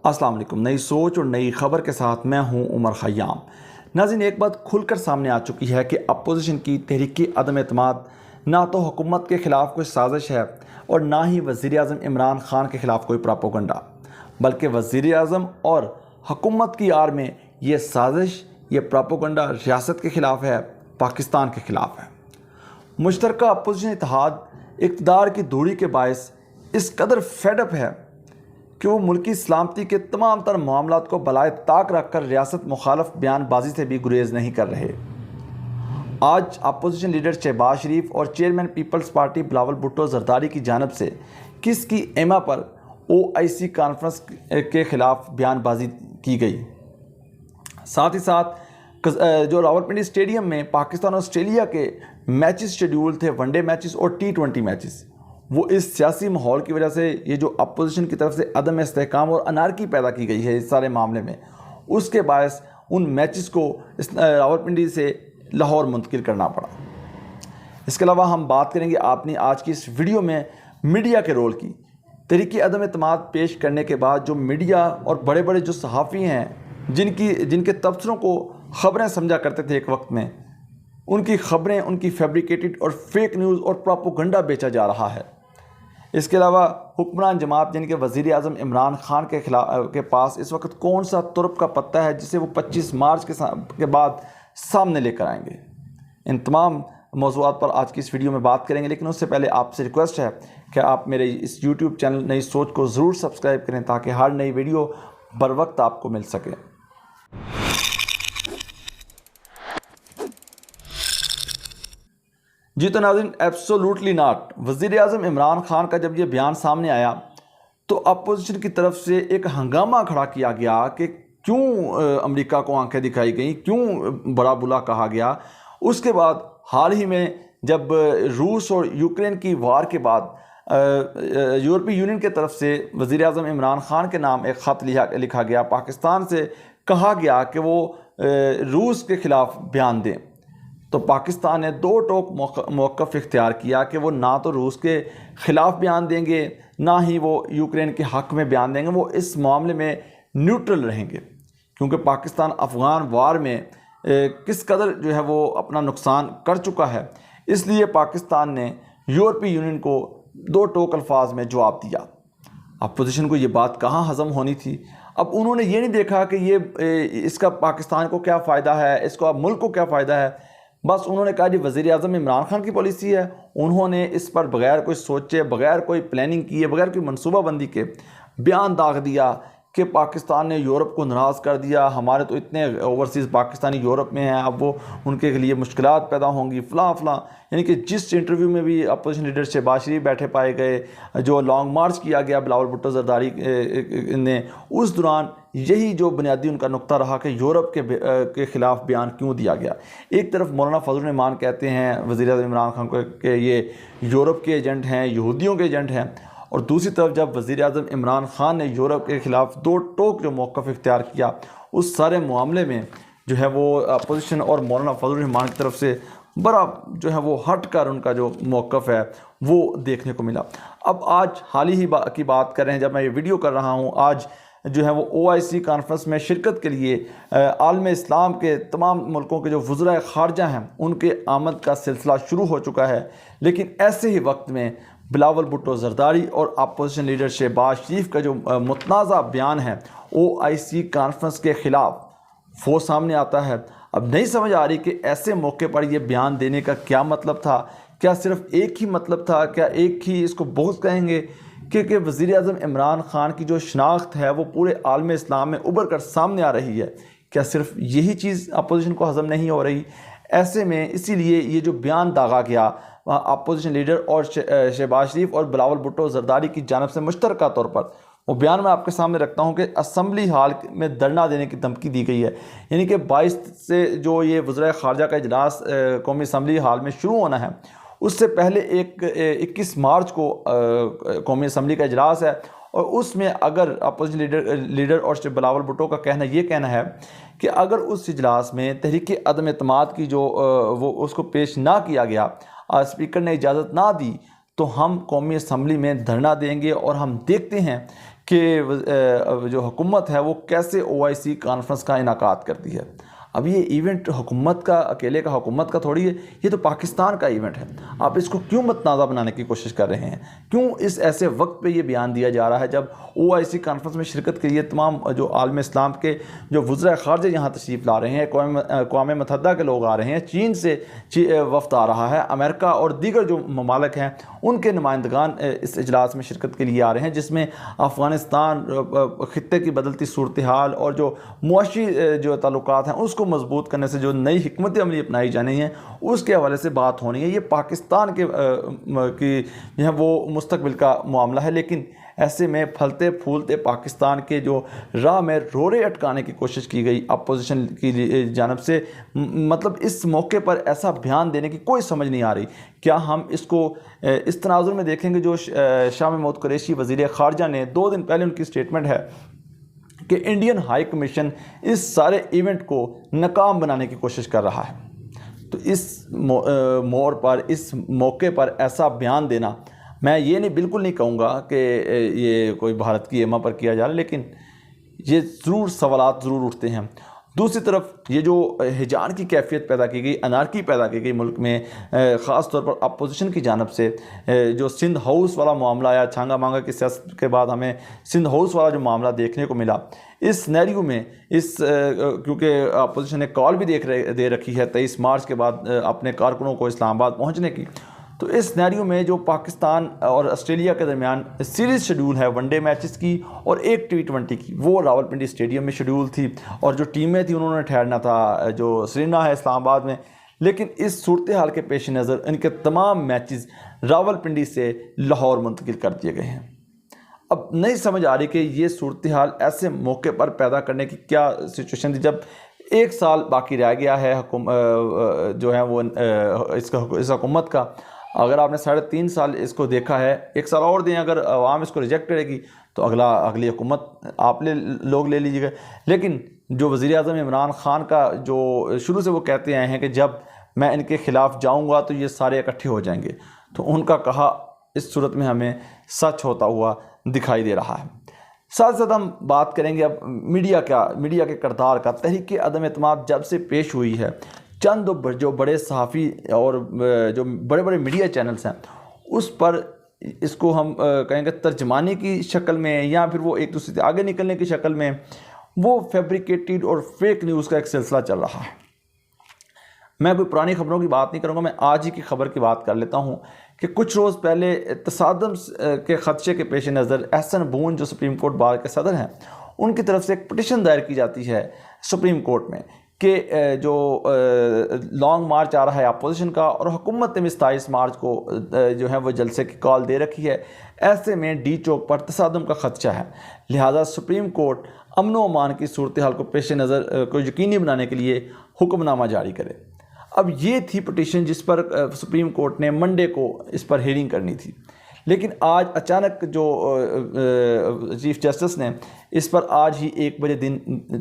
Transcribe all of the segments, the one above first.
अस्सलाम वालेकुम। नई सोच और नई खबर के साथ मैं हूं उमर ख़याम। नाज़रीन, एक बात खुलकर सामने आ चुकी है कि अपोजिशन की तहरीक अदम एतमाद ना तो हुकूमत के ख़िलाफ़ कोई साजिश है और ना ही वज़ीर आज़म इमरान ख़ान के ख़िलाफ़ कोई प्रोपेगेंडा, बल्कि वज़ीर आज़म और हुकूमत की आड़ में ये साजिश, ये प्रोपेगेंडा रियासत के ख़िलाफ़ है, पाकिस्तान के ख़िलाफ़ है। मुश्तरका अपोजिशन इत्तेहाद इक़्तिदार की दूरी के बायस इस कदर फेडअप है कि वो मुल्की सलामती के तमाम तर मामलात को बलाए ताक रख कर रियासत मुखालफ बयानबाजी से भी गुरेज नहीं कर रहे। आज अपोजिशन लीडर शहबाज शरीफ और chairman Peoples Party Bilawal Bhutto Zardari की जानब से किसकी एमा पर OIC कॉन्फ्रेंस के ख़िलाफ़ बयानबाजी की गई। साथ ही साथ जो रावलपिंडी स्टेडियम में पाकिस्तान और ऑस्ट्रेलिया के मैचेस शेड्यूल थे, वनडे मैचेस और T20 मैचेस, वो इस सियासी माहौल की वजह से ये जो अपोजिशन की तरफ से अदम इस्तेहकाम और अनारकी पैदा की गई है इस सारे मामले में, उसके बायस उन मैचेस को इस रावलपिंडी से लाहौर मुंतकिल करना पड़ा। इसके अलावा हम बात करेंगे आपने आज की इस वीडियो में मीडिया के रोल की। तहरीक अदम एतमाद पेश करने के बाद जो मीडिया और बड़े बड़े जो सहाफ़ी हैं जिनके तबसरों को ख़बरें समझा करते थे एक वक्त में, उनकी ख़बरें, उनकी फैब्रिकेटेड और फेक न्यूज़ और प्रोपेगेंडा बेचा जा रहा है। इसके अलावा हुक्मरान जमात जिनके वज़ीर आज़म इमरान ख़ान के पास इस वक्त कौन सा तुर्क का पत्ता है जिसे वो 25 मार्च के बाद सामने लेकर आएंगे। इन तमाम मौज़ूआत पर आज की इस वीडियो में बात करेंगे, लेकिन उससे पहले आपसे रिक्वेस्ट है कि आप मेरे इस YouTube चैनल नई सोच को ज़रूर सब्सक्राइब करें ताकि हर नई वीडियो बर वक्त आपको मिल सके। जी तो नाज़रीन, एब्सोल्युटली नॉट। वज़ीर आज़म इमरान ख़ान का जब ये बयान सामने आया तो अपोजिशन की तरफ से एक हंगामा खड़ा किया गया कि क्यों अमेरिका को आंखें दिखाई गई, क्यों बड़ा बुला कहा गया। उसके बाद हाल ही में जब रूस और यूक्रेन की वार के बाद यूरोपीय यूनियन की तरफ से वज़ीर आज़म इमरान ख़ान के नाम एक ख़त लिखा गया, पाकिस्तान से कहा गया कि वो रूस के ख़िलाफ़ बयान दें, तो पाकिस्तान ने दो टोक मौक़िफ़ इख्तियार किया कि वो ना तो रूस के ख़िलाफ़ बयान देंगे, ना ही वो यूक्रेन के हक़ में बयान देंगे। वो इस मामले में न्यूट्रल रहेंगे, क्योंकि पाकिस्तान अफ़गान वार में किस कदर जो है वो अपना नुकसान कर चुका है। इसलिए पाकिस्तान ने यूरोपीय यूनियन को दो टोक अल्फाज में जवाब दिया। अपोजिशन को ये बात कहाँ हज़म होनी थी। अब उन्होंने ये नहीं देखा कि इसका पाकिस्तान को क्या फ़ायदा है, इसको अब मुल्क को क्या फ़ायदा है। बस उन्होंने कहा जी वज़ीर आज़म इमरान ख़ान की पॉलिसी है। उन्होंने इस पर बग़ैर कोई सोचे, बग़ैर कोई प्लानिंग किए, बग़ैर कोई मनसूबाबंदी के बयान दाग दिया कि पाकिस्तान ने यूरोप को नाराज़ कर दिया, हमारे तो इतने ओवरसीज़ पाकिस्तानी यूरोप में हैं, अब वो उनके लिए मुश्किलात पैदा होंगी, फ़लाँ। यानी कि जिस इंटरव्यू में भी अपोजिशन लीडर शहबाज शरीफ बैठे पाए गए, जो लॉन्ग मार्च किया गया बिलावल भुट्टो जरदारी ने, उस दौरान यही जो बुनियादी उनका नुक्ता रहा कि यूरोप के ख़िलाफ़ बयान क्यों दिया गया। एक तरफ मौलाना फजल रहमान कहते हैं वज़ीर आज़म इमरान ख़ान को कि ये यूरोप के एजेंट हैं, यहूदियों के एजेंट हैं, और दूसरी तरफ जब वज़ीर आज़म इमरान ख़ान ने यूरोप के ख़िलाफ़ दो टोक जो मौक़िफ़ इख्तियार किया, उस सारे मामले में जो है वो अपोजिशन और मौलाना फजल रहमान की तरफ से बड़ा जो है वो हट कर उनका जो मौक़िफ़ है वो देखने को मिला। अब आज हाल ही की बात कर रहे हैं, जब मैं ये वीडियो कर रहा हूँ, आज जो है वो OIC कॉन्फ्रेंस में शिरकत के लिए आलम इस्लाम के तमाम मुल्कों के जो वज़राए ख़ारजा हैं उनके आमद का सिलसिला शुरू हो चुका है। लेकिन ऐसे ही वक्त में बिलावल भुट्टो जरदारी और अपोजिशन लीडर शहबाज शरीफ का जो मुतनाज़ा बयान है OIC कॉन्फ्रेंस के ख़िलाफ़ वो सामने आता है। अब नहीं समझ आ रही कि ऐसे मौके पर यह बयान देने का क्या मतलब था। क्या सिर्फ़ एक ही मतलब था? क्या एक ही इसको बहुत कहेंगे कि वज़ीर आज़म इमरान ख़ान की जो शनाख्त है वो पूरे आलम इस्लाम में उभर कर सामने आ रही है? क्या सिर्फ यही चीज़ अपोजिशन को हज़म नहीं हो रही? ऐसे में इसीलिए ये जो बयान दागा गया अपोजिशन लीडर और शहबाज शरीफ और बिलावल भुट्टो जरदारी की जानिब से मुश्तरका तौर पर, वो बयान मैं आपके सामने रखता हूँ कि असम्बली हाल में धरना देने की धमकी दी गई है। यानी कि 22 से जो ये वज़राए ख़ारजा का इजलास कौमी असम्बली हाल में शुरू होना है, उससे पहले 21 मार्च को कौमी असम्बली का इजलास है, और उसमें अगर अपोजिशन लीडर और बिलावल भुट्टो का कहना है कि अगर उस इजलास में तहरीक अदम एतमाद की जो वो उसको पेश ना किया गया, स्पीकर ने इजाज़त ना दी, तो हम कौमी असम्बली में धरना देंगे और हम देखते हैं कि जो हुकूमत है वो कैसे OIC कॉन्फ्रेंस का इनाकात करती है। अब ये इवेंट हुकूमत का अकेले का हुकूमत का थोड़ी है, ये तो पाकिस्तान का इवेंट है। आप इसको क्यों मतनाज़ा बनाने की कोशिश कर रहे हैं? क्यों इस ऐसे वक्त पे ये बयान दिया जा रहा है जब OIC कॉन्फ्रेंस में शिरकत के लिए तमाम जो आलम इस्लाम के जो वज़रा ख़ारजा यहाँ तशरीफ़ ला रहे हैं, अक़वाम मुत्तहिदा के लोग आ रहे हैं, चीन से वफ़द आ रहा है, अमेरिका और दीगर जो ममालिक हैं उनके नुमाइंदगान इस इजलास में शिरकत के लिए आ रहे हैं, जिसमें अफ़गानिस्तान ख़ित्ते की बदलती सूरत हाल और जो मुआशी जो ताल्लुकात हैं उसको मजबूत करने से जो नई हिकमत अमली अपनाई जानी है उसके हवाले से बात होनी है। ये पाकिस्तान के की जो है वो मुस्तकबिल का मामला है, लेकिन ऐसे में फलते फूलते पाकिस्तान के जो राह में रोरे अटकाने की कोशिश की गई अपोजिशन की जानब से, मतलब इस मौके पर ऐसा बयान देने की कोई समझ नहीं आ रही। क्या हम इसको इस तनाजुर में देखेंगे जो शाह महमूद कुरैशी वज़ीर ख़ारजा ने 2 दिन पहले उनकी स्टेटमेंट है कि इंडियन हाई कमीशन इस सारे इवेंट को नाकाम बनाने की कोशिश कर रहा है। तो इस मोड़ पर, इस मौके पर ऐसा बयान देना, मैं ये नहीं बिल्कुल नहीं कहूँगा कि ये कोई भारत की एमा पर किया जा रहा है, लेकिन ये ज़रूर सवालात ज़रूर उठते हैं। दूसरी तरफ ये जो हिजान की कैफियत पैदा की गई, अनारकी पैदा की गई मुल्क में, ख़ास तौर पर अपोजिशन की जानब से जो सिंध हाउस वाला मामला आया, छांगा मांगा की सियासत के बाद हमें सिंध हाउस वाला जो मामला देखने को मिला, इस सिनेरियो में क्योंकि अपोजिशन ने कॉल भी दे रखी है 23 मार्च के बाद अपने कारकुनों को इस्लामाबाद पहुँचने की, तो इस सिनेरियो में जो पाकिस्तान और ऑस्ट्रेलिया के दरमियान सीरीज़ शेड्यूल है वनडे मैचेस की और एक T20 की, वो रावलपिंडी स्टेडियम में शेड्यूल थी और जो टीमें थी उन्होंने ठहरना था जो सरीना है इस्लामाबाद में। लेकिन इस सूरत हाल के पेश नज़र इनके तमाम मैचेस रावलपिंडी से लाहौर मुंतकिल कर दिए गए हैं। अब नहीं समझ आ रही कि ये सूरत हाल ऐसे मौके पर पैदा करने की क्या सिचुएशन थी जब 1 साल बाकी रह गया है जो है वो इस हुकूमत का। अगर आपने 3.5 साल इसको देखा है, 1 साल और दें, अगर आवाम इसको रिजेक्ट करेगी तो अगली हुकूमत आप लोग ले लीजिएगा। लेकिन जो वज़ीर आज़म इमरान ख़ान का जो शुरू से वो कहते आए हैं कि जब मैं इनके ख़िलाफ़ जाऊंगा तो ये सारे इकट्ठे हो जाएंगे, तो उनका कहा इस सूरत में हमें सच होता हुआ दिखाई दे रहा है। साथ साथ हम बात करेंगे अब मीडिया के किरदार का। तहरीक अदम एतमाद जब से पेश हुई है, चंद जो बड़े सहाफ़ी और जो बड़े बड़े मीडिया चैनल्स हैं उस पर इसको हम कहेंगे तर्जमानी की शक्ल में या फिर वो एक दूसरे से आगे निकलने की शक्ल में वो फैब्रिकेटेड और फेक न्यूज़ का एक सिलसिला चल रहा है। मैं कोई पुरानी खबरों की बात नहीं करूँगा, मैं आज ही की खबर की बात कर लेता हूँ कि कुछ रोज़ पहले तसादम के ख़दशे के पेश नज़र एहसन बून जो सुप्रीम कोर्ट बार के सदर हैं उनकी तरफ से एक पिटिशन दायर की जाती है सुप्रीम कोर्ट में कि जो लॉन्ग मार्च आ रहा है अपोजिशन का और हुकूमत ने 27 मार्च को जो है वो जलसे की कॉल दे रखी है, ऐसे में डी चौक पर तसादम का ख़दशा है, लिहाजा सुप्रीम कोर्ट अमन व अमान की सूरत हाल को पेश नज़र को यकीनी बनाने के लिए हुक्मनामा जारी करे। अब ये थी पिटीशन जिस पर सुप्रीम कोर्ट ने मंडे को इस पर हेयरिंग करनी थी, लेकिन आज अचानक जो चीफ जस्टिस ने इस पर आज ही 1 बजे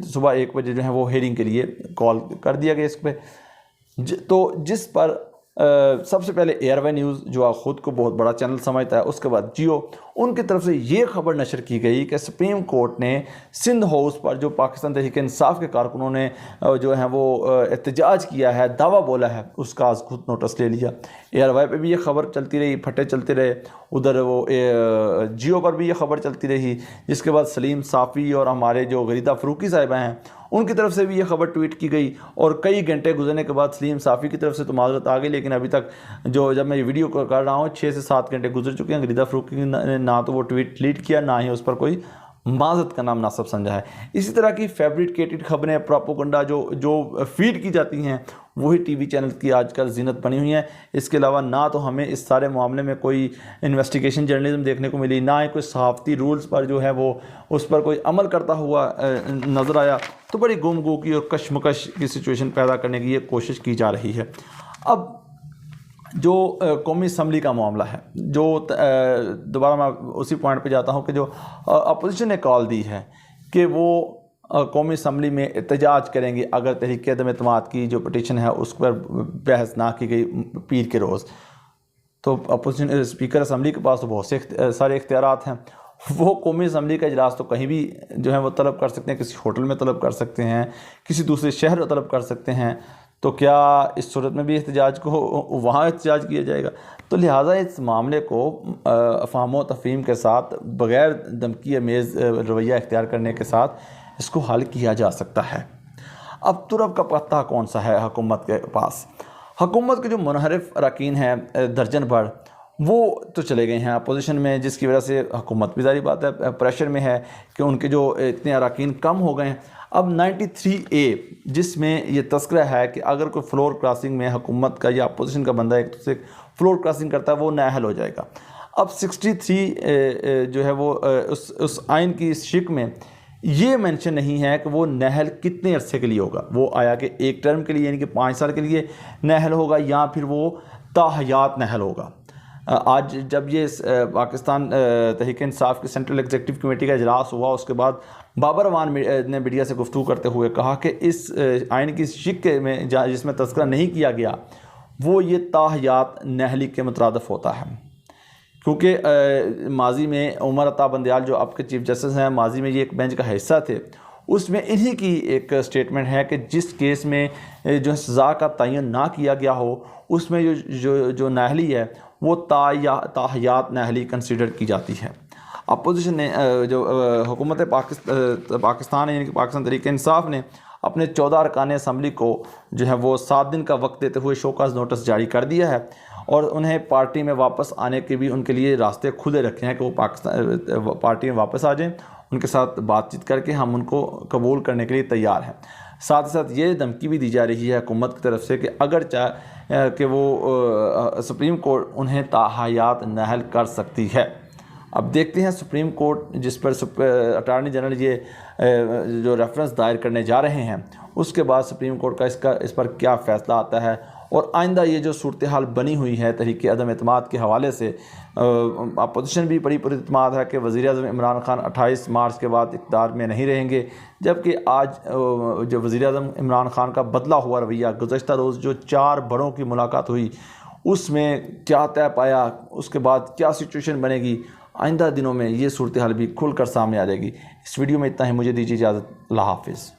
सुबह 1 बजे जो है वो हेयरिंग के लिए कॉल कर दिया गया इस पर। तो जिस पर सबसे पहले एयरवे न्यूज़ जो ख़ुद को बहुत बड़ा चैनल समझता है, उसके बाद जियो, उनकी तरफ से ये खबर नशर की गई कि सुप्रीम कोर्ट ने सिंध हाउस पर जो पाकिस्तान तहरीक इंसाफ के कारकुनों ने जो है वो एहतजाज किया है, दावा बोला है, उसका आज खुद नोटिस ले लिया। एयरवे पे भी ये खबर चलती रही, फटे चलते रहे, उधर वो जियो पर भी ये खबर चलती रही, जिसके बाद सलीम साफ़ी और हमारे जो गरीदा फ़रूकी साहिबा हैं उनकी तरफ से भी ये खबर ट्वीट की गई और कई घंटे गुजरने के बाद सलीम साफ़ी की तरफ से तो माजरत आ गई, लेकिन अभी तक जब मैं ये वीडियो कर रहा हूँ 6 से 7 घंटे गुजर चुके हैं। गरीदा फ़रूकी ने ना तो वो ट्वीट डिलीट किया, ना ही उस पर कोई माजरत का नाम नासब समझा है। इसी तरह की फैब्रिकेटेड खबरें, प्रोपोगंडा जो फीड की जाती हैं वही टीवी चैनल की आजकल जीनत बनी हुई है। इसके अलावा ना तो हमें इस सारे मामले में कोई इन्वेस्टिगेशन जर्नलिज्म देखने को मिली, ना ही कोई सहाफ़ती रूल्स पर जो है वो उस पर कोई अमल करता हुआ नज़र आया। तो बड़ी गुमगू की और कशमकश की सिचुएशन पैदा करने की ये कोशिश की जा रही है। अब जो कौमी असम्बली का मामला है, जो दोबारा मैं उसी पॉइंट पे जाता हूँ कि जो अपोजिशन ने कॉल दी है कि वो कौमी असम्बली में एहतजाज करेंगे अगर तहरीक अदम एतमाद की जो पिटीशन है उस पर बहस ना की गई पीर के रोज़। तो अपोजिशन स्पीकर असम्बली के पास तो बहुत से सारे इख्तियारात हैं, वो कौमी असम्बली का इजलास तो कहीं भी जो है वो तलब कर सकते हैं, किसी होटल में तलब कर सकते हैं, किसी दूसरे शहर में तलब कर सकते हैं। तो क्या इस सूरत में भी एहतजाज को वहाँ एहतजाज किया जाएगा? तो लिहाजा इस मामले को अफ़हाम व तफ़हीम के साथ बग़ैर धमकी अमेज़ रवैया इख्तियार करने के साथ इसको हल किया जा सकता है। अब तुरब का पत्ता कौन सा है हुकूमत के पास? हुकूमत के जो मुनहरिफ अरकान हैं दर्जन भर, वो तो चले गए हैं अपोजिशन में, जिसकी वजह से हुकूमत भी ज़ाहिर बात है प्रेशर में है कि उनके जो इतने अरकान कम हो गए हैं। अब 93A जिसमें ये तस्करा है कि अगर कोई फ्लोर क्रॉसिंग में हुकूमत का या अपोजिशन का बंदा एक दूसरे फ्लोर क्रॉसिंग करता है वो नाअहल हो जाएगा। अब 63 जो है वो उस आइन की इस शिक में ये मेंशन नहीं है कि वो नाअहल कितने अरसे के लिए होगा। वो आया कि एक टर्म के लिए यानी कि 5 साल के लिए नाअहल होगा या फिर वो ताहयात नाअहल होगा। आज जब ये पाकिस्तान तहरीक इंसाफ की सेंट्रल एग्जीक्यूटिव कमेटी का इजलास हुआ, उसके बाद बाबर अवान ने मीडिया से गुफ्तगू करते हुए कहा कि इस आइन की शिक में जिसमें तस्करा नहीं किया गया वो ये ताहयात नाअहली के मुतरादिफ होता है। क्योंकि माजी में उमर अता बंदयाल जो अब के चीफ जस्टिस हैं, माजी में ये एक बेंच का हिस्सा थे, उसमें इन्हीं की एक स्टेटमेंट है कि जिस केस में जो सज़ा का तयन ना किया गया हो उसमें जो नाअहली है वो ताहयात नाअहली कंसिडर की जाती है। अपोजिशन ने जो हुकूमत पाकिस्तान यानी कि पाकिस्तान तहरीक इंसाफ ने अपने 14 अरकान असम्बली को जो है वो 7 दिन का वक्त देते हुए शोकाज़ नोटिस जारी कर दिया है और उन्हें पार्टी में वापस आने के भी उनके लिए रास्ते खुले रखे हैं कि वो पाकिस्तान पार्टी में वापस आ जाएं। उनके साथ बातचीत करके हम उनको कबूल करने के लिए तैयार हैं। साथ ही साथ ये धमकी भी दी जा रही है हुकूमत की तरफ से कि अगर चाहे कि वो सुप्रीम कोर्ट उन्हें ताहयात नाअहल कर सकती है। अब देखते हैं सुप्रीम कोर्ट जिस पर अटार्नी जनरल ये जो रेफरेंस दायर करने जा रहे हैं उसके बाद सुप्रीम कोर्ट का इस पर क्या फ़ैसला आता है और आइंदा ये जो सूरत हाल बनी हुई है तहरीक अदम एतमाद के हवाले से अपोजिशन भी बड़ी पुरएतमाद है कि वज़ीर-ए-आज़म इमरान खान 28 मार्च के बाद इक़्तिदार में नहीं रहेंगे, जबकि आज जो वज़ीर-ए-आज़म इमरान खान का बदला हुआ रवैया, गुज़श्ता रोज़ जो 4 बड़ों की मुलाकात हुई उसमें क्या तय पाया, उसके बाद क्या सिचुएशन बनेगी, आइंदा दिनों में ये सूरत हाल भी खुल कर सामने आ जाएगी। इस वीडियो में इतना ही, मुझे दीजिए इजाज़त। अल्लाह हाफ़िज़।